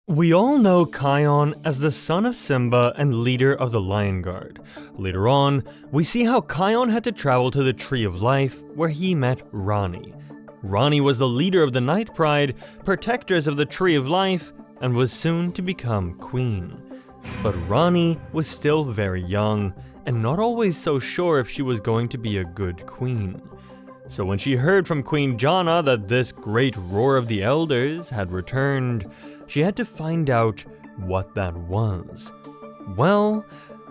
We all know Kion as the son of Simba and leader of the Lion Guard. Later on, we see how Kion had to travel to the Tree of Life, where he met Rani. Rani was the leader of the nightpride, protectors of the Tree of Life, and was soon to become queen. But Rani was still very young, and not always so sure if she was going to be a good queen. So when she heard from Queen Janna that this great roar of the elders had returned, she had to find out what that was. Well,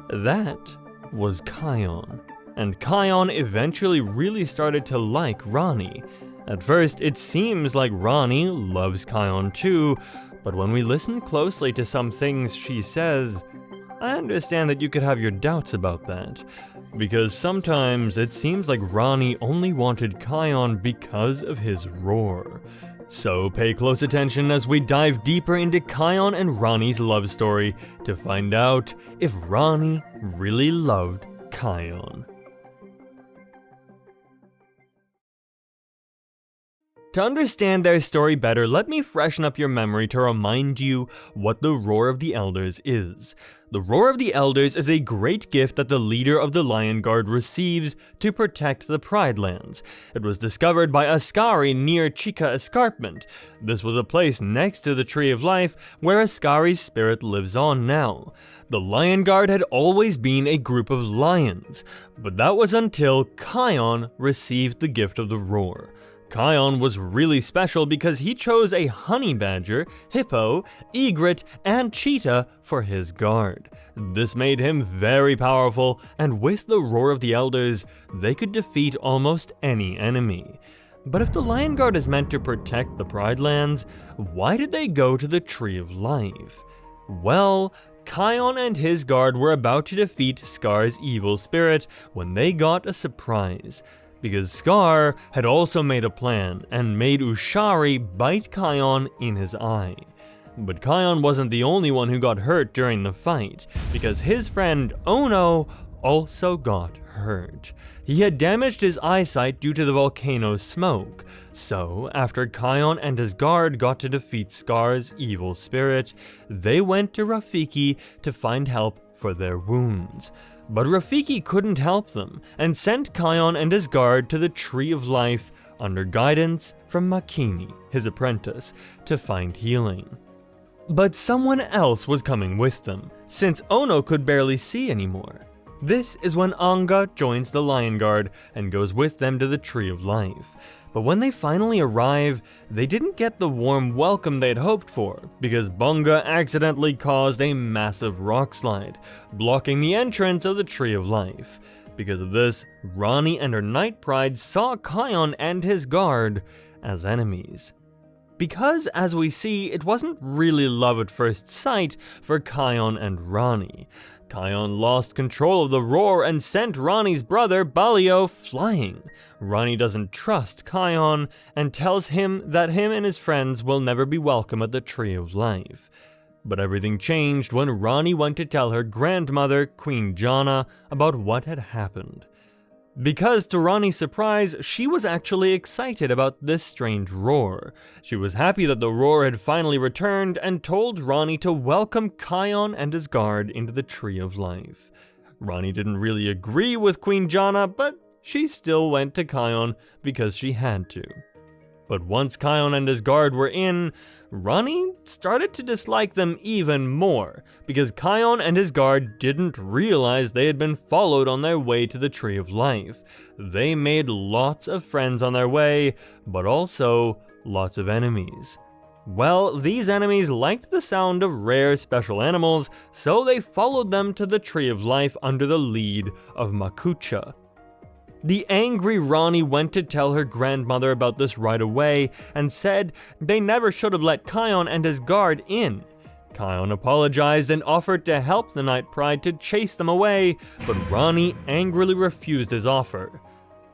that was Kion. And Kion eventually really started to like Rani. At first, it seems like Rani loves Kion too, but when we listen closely to some things she says, I understand that you could have your doubts about that. Because sometimes it seems like Rani only wanted Kion because of his roar. So pay close attention as we dive deeper into Kion and Rani's love story to find out if Rani really loved Kion. To understand their story better, let me freshen up your memory to remind you what the Roar of the Elders is. The Roar of the Elders is a great gift that the leader of the Lion Guard receives to protect the Pride Lands. It was discovered by Ascari near Chica Escarpment. This was a place next to the Tree of Life where Ascari's spirit lives on now. The Lion Guard had always been a group of lions, but that was until Kion received the gift of the Roar. Kion was really special because he chose a honey badger, hippo, egret, and cheetah for his guard. This made him very powerful, and with the Roar of the Elders, they could defeat almost any enemy. But if the Lion Guard is meant to protect the Pride Lands, why did they go to the Tree of Life? Well, Kion and his guard were about to defeat Scar's evil spirit when they got a surprise. Because Scar had also made a plan and made Ushari bite Kion in his eye. But Kion wasn't the only one who got hurt during the fight, because his friend Ono also got hurt. He had damaged his eyesight due to the volcano's smoke. So, after Kion and his guard got to defeat Scar's evil spirit, they went to Rafiki to find help for their wounds. But Rafiki couldn't help them, and sent Kion and his guard to the Tree of Life under guidance from Makini, his apprentice, to find healing. But someone else was coming with them, since Ono could barely see anymore. This is when Anga joins the Lion Guard and goes with them to the Tree of Life. But when they finally arrive, they didn't get the warm welcome they'd hoped for, because Bunga accidentally caused a massive rock slide, blocking the entrance of the Tree of Life. Because of this, Rani and her nightpride saw Kion and his guard as enemies. Because, as we see, it wasn't really love at first sight for Kion and Rani. Kion lost control of the roar and sent Rani's brother, Balio, flying. Rani doesn't trust Kion and tells him that him and his friends will never be welcome at the Tree of Life. But everything changed when Rani went to tell her grandmother, Queen Janna, about what had happened. Because, to Rani's surprise, she was actually excited about this strange roar. She was happy that the roar had finally returned and told Rani to welcome Kion and his guard into the Tree of Life. Rani didn't really agree with Queen Janna, but she still went to Kion because she had to. But once Kion and his guard were in, Rani started to dislike them even more, because Kion and his guard didn't realize they had been followed on their way to the Tree of Life. They made lots of friends on their way, but also lots of enemies. Well, these enemies liked the sound of rare special animals, so they followed them to the Tree of Life under the lead of Makucha. The angry Rani went to tell her grandmother about this right away and said they never should have let Kion and his guard in. Kion apologized and offered to help the nightpride to chase them away, but Rani angrily refused his offer.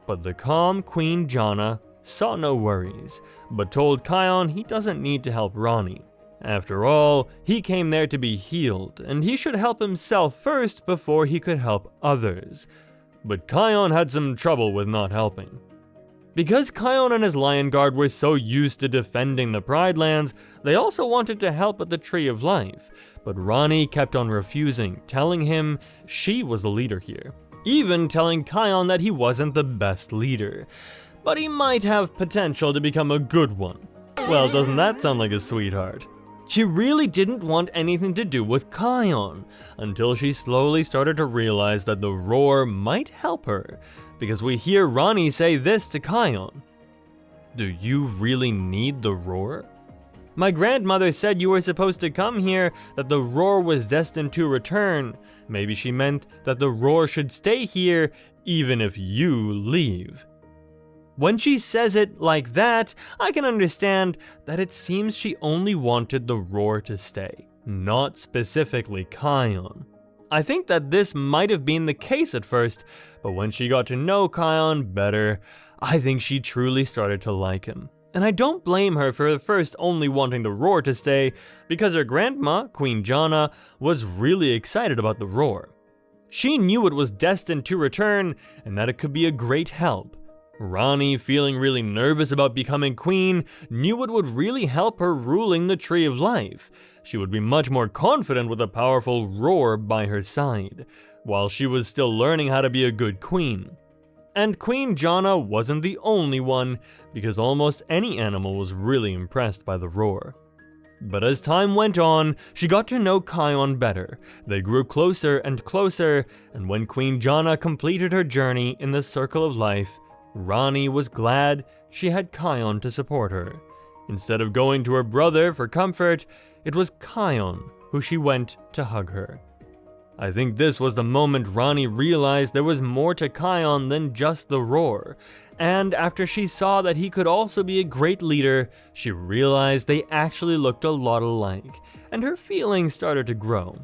But the calm Queen Janna saw no worries, but told Kion he doesn't need to help Rani. After all, he came there to be healed, and he should help himself first before he could help others. But Kion had some trouble with not helping. Because Kion and his Lion Guard were so used to defending the Pride Lands, they also wanted to help at the Tree of Life, but Rani kept on refusing, telling him she was the leader here, even telling Kion that he wasn't the best leader, but he might have potential to become a good one. Well, doesn't that sound like a sweetheart? She really didn't want anything to do with Kion, until she slowly started to realize that the roar might help her, because we hear Rani say this to Kion. "Do you really need the roar? My grandmother said you were supposed to come here, that the roar was destined to return. Maybe she meant that the roar should stay here, even if you leave." When she says it like that, I can understand that it seems she only wanted the roar to stay, not specifically Kion. I think that this might have been the case at first, but when she got to know Kion better, I think she truly started to like him. And I don't blame her for at first only wanting the roar to stay, because her grandma, Queen Janna, was really excited about the roar. She knew it was destined to return, and that it could be a great help. Rani, feeling really nervous about becoming queen, knew it would really help her ruling the Tree of Life. She would be much more confident with a powerful roar by her side, while she was still learning how to be a good queen. And Queen Janna wasn't the only one, because almost any animal was really impressed by the roar. But as time went on, she got to know Kion better. They grew closer and closer, and when Queen Janna completed her journey in the Circle of Life, Rani was glad she had Kion to support her. Instead of going to her brother for comfort, it was Kion who she went to hug her. I think this was the moment Rani realized there was more to Kion than just the roar, and after she saw that he could also be a great leader, she realized they actually looked a lot alike, and her feelings started to grow.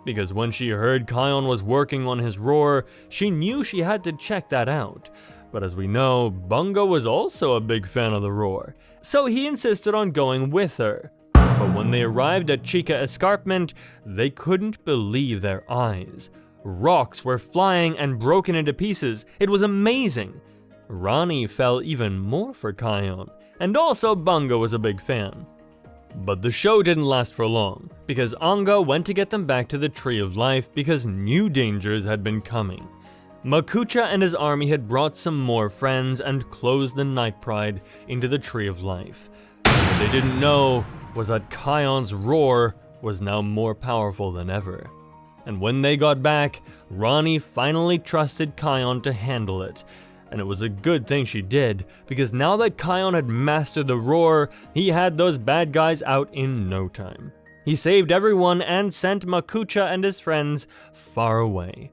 Because when she heard Kion was working on his roar, she knew she had to check that out. But as we know, Bunga was also a big fan of the roar, so he insisted on going with her. But when they arrived at Chica Escarpment, they couldn't believe their eyes. Rocks were flying and broken into pieces. It was amazing. Rani fell even more for Kion, and also Bunga was a big fan. But the show didn't last for long, because Anga went to get them back to the Tree of Life because new dangers had been coming. Makucha and his army had brought some more friends and closed the nightpride into the Tree of Life. What they didn't know was that Kion's roar was now more powerful than ever. And when they got back, Rani finally trusted Kion to handle it. And it was a good thing she did, because now that Kion had mastered the roar, he had those bad guys out in no time. He saved everyone and sent Makucha and his friends far away.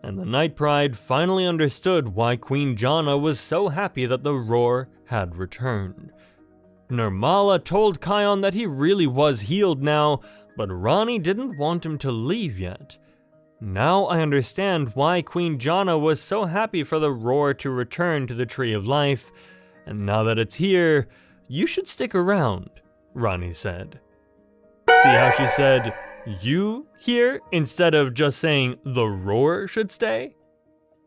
And the nightpride finally understood why Queen Janna was so happy that the roar had returned. Nirmala told Kion that he really was healed now, but Rani didn't want him to leave yet. Now I understand why Queen Janna was so happy for the roar to return to the Tree of Life, and now that it's here, you should stick around, Rani said. See how she said, "you here," instead of just saying the roar should stay?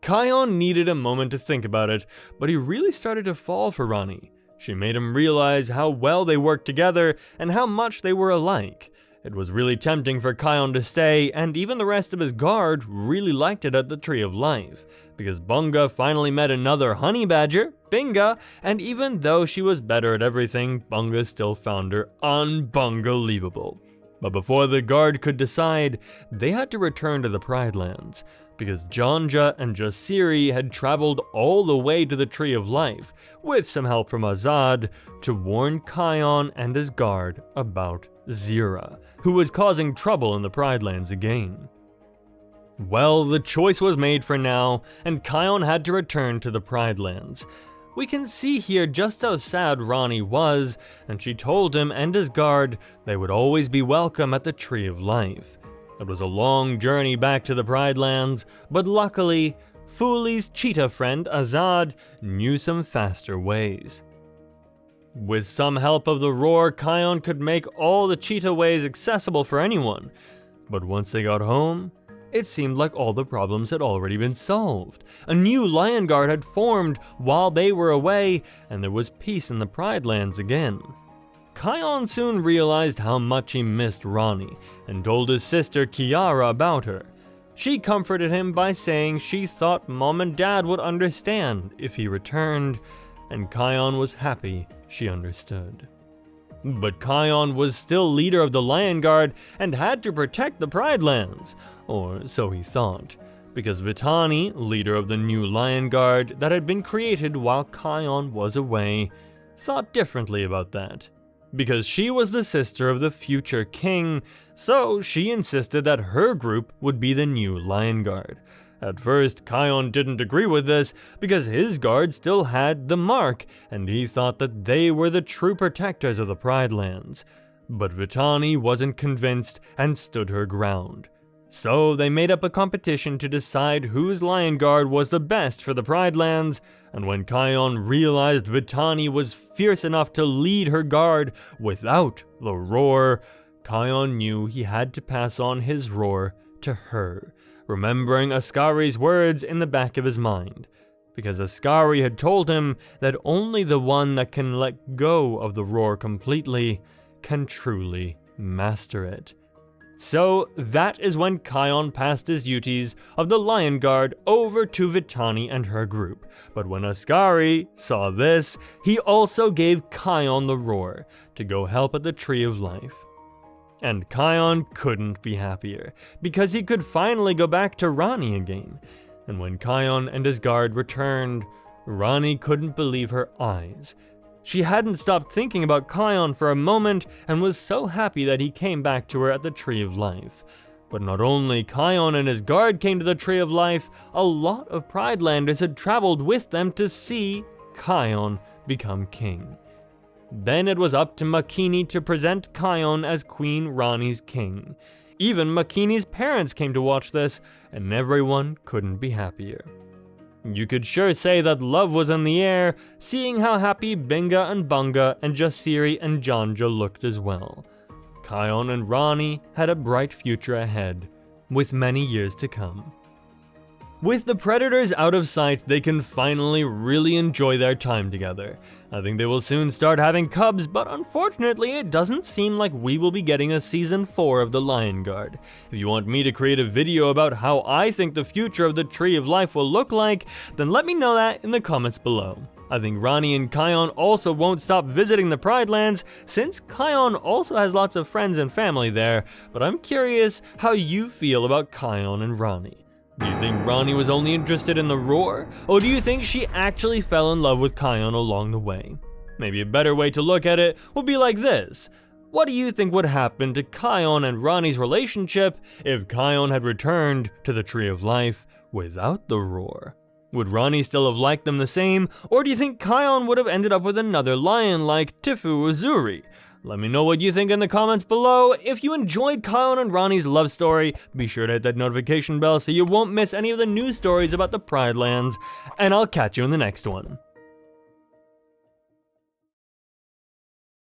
Kion needed a moment to think about it, but he really started to fall for Rani. She made him realize how well they worked together and how much they were alike. It was really tempting for Kion to stay, and even the rest of his guard really liked it at the Tree of Life, because Bunga finally met another honey badger, Binga, and even though she was better at everything, Bunga still found her unbunga-leavable. But before the guard could decide, they had to return to the Pride Lands, because Janja and Jasiri had traveled all the way to the Tree of Life, with some help from Azad, to warn Kion and his guard about Zira, who was causing trouble in the Pride Lands again. Well, the choice was made for now, and Kion had to return to the Pride Lands. We can see here just how sad Rani was, and she told him and his guard they would always be welcome at the Tree of Life. It was a long journey back to the Pride Lands, but luckily, Foolie's cheetah friend Azad knew some faster ways. With some help of the roar, Kion could make all the cheetah ways accessible for anyone. But once they got home, It seemed like all the problems had already been solved. A new Lion Guard had formed while they were away, and there was peace in the Pride Lands again. Kion soon realized how much he missed Rani, and told his sister Kiara about her. She comforted him by saying she thought Mom and Dad would understand if he returned, and Kion was happy she understood. But Kion was still leader of the Lion Guard and had to protect the Pride Lands, or so he thought, because Vitani, leader of the new Lion Guard that had been created while Kion was away, thought differently about that. Because she was the sister of the future king, so she insisted that her group would be the new Lion Guard. At first, Kion didn't agree with this because his guard still had the mark, and he thought that they were the true protectors of the Pride Lands. But Vitani wasn't convinced and stood her ground. So they made up a competition to decide whose Lion Guard was the best for the Pride Lands, and when Kion realized Vitani was fierce enough to lead her guard without the roar, Kion knew he had to pass on his roar to her, remembering Ascari's words in the back of his mind, because Ascari had told him that only the one that can let go of the roar completely can truly master it. So that is when Kion passed his duties of the Lion Guard over to Vitani and her group. But when Ascari saw this, he also gave Kion the roar to go help at the Tree of Life. And Kion couldn't be happier, because he could finally go back to Rani again. And when Kion and his guard returned, Rani couldn't believe her eyes. She hadn't stopped thinking about Kion for a moment and was so happy that he came back to her at the Tree of Life. But not only Kion and his guard came to the Tree of Life, a lot of Pridelanders had traveled with them to see Kion become king. Then it was up to Makini to present Kion as Queen Rani's king. Even Makini's parents came to watch this, and everyone couldn't be happier. You could sure say that love was in the air, seeing how happy Binga and Bunga and Jasiri and Janja looked as well. Kion and Rani had a bright future ahead, with many years to come. With the predators out of sight, they can finally really enjoy their time together. I think they will soon start having cubs, but unfortunately it doesn't seem like we will be getting a season 4 of the Lion Guard. If you want me to create a video about how I think the future of the Tree of Life will look like, then let me know that in the comments below. I think Rani and Kion also won't stop visiting the Pride Lands, since Kion also has lots of friends and family there, but I'm curious how you feel about Kion and Rani. Do you think Rani was only interested in the roar, or do you think she actually fell in love with Kion along the way? Maybe a better way to look at it would be like this. What do you think would happen to Kion and Rani's relationship if Kion had returned to the Tree of Life without the roar? Would Rani still have liked them the same, or do you think Kion would have ended up with another lion like Tifu or Zuri? Let me know what you think in the comments below. If you enjoyed Kion and Rani's love story, be sure to hit that notification bell so you won't miss any of the news stories about the Pride Lands, and I'll catch you in the next one.